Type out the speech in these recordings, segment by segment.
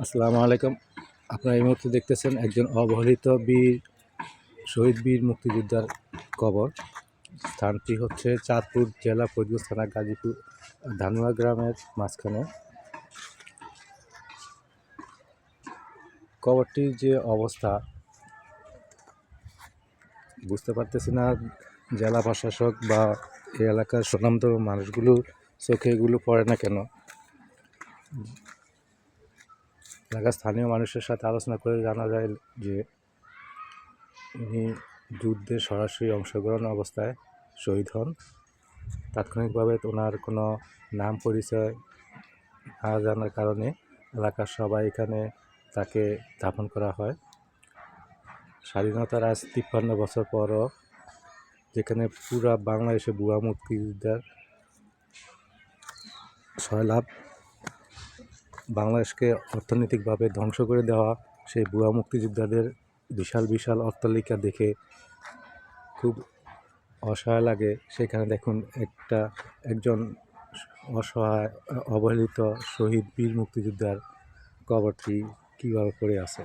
আসসালামু আলাইকুম। আপনারা এই মুহূর্তে দেখতেছেন একজন অবহেলিত বীর শহীদ বীর মুক্তিযোদ্ধার কবর। স্থানটি হচ্ছে চাঁদপুর জেলা ফরিদগঞ্জ থানা গাজীপুর ধানুয়া গ্রামের মাঝখানে। কবরটির যে অবস্থা বুঝতে পারতেছি না, জেলা প্রশাসক বা এই এলাকার স্বনামধন্য মানুষগুলোর চোখে এগুলো পড়ে না কেন। এলাকার স্থানীয় মানুষের সাথে আলোচনা করে জানা যায় যে ইনি যুদ্ধে সরাসরি অংশগ্রহণ অবস্থায় শহীদ হন। তাৎক্ষণিকভাবে ওনার কোনো নাম পরিচয় না জানার কারণে এলাকার সবাই এখানে তাকে দাফন করা হয়। স্বাধীনতার আজ ৫৩ বছর পরও যেখানে পুরা বাংলাদেশে ভুয়া মুক্তিযোদ্ধার সয়লাভ, বাংলাদেশকে অর্থনৈতিকভাবে ধ্বংস করে দেওয়া সেই ভুয়া মুক্তিযোদ্ধাদের বিশাল বিশাল অট্টালিকা দেখে খুব অসহায় লাগে। সেখানে দেখুন একজন অসহায় অবহেলিত শহীদ বীর মুক্তিযোদ্ধার কবরটি কীভাবে পড়ে আছে।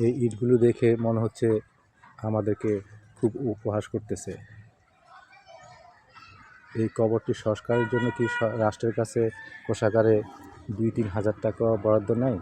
এই ইটগুলো দেখে মনে হচ্ছে আমাদেরকে খুব উপহাস করতেছে। এই কবরটি সংস্কারের জন্য কি রাষ্ট্রের কাছে কোষাগারে ২-৩ হাজার টাকা বরাদ্দ নেয়?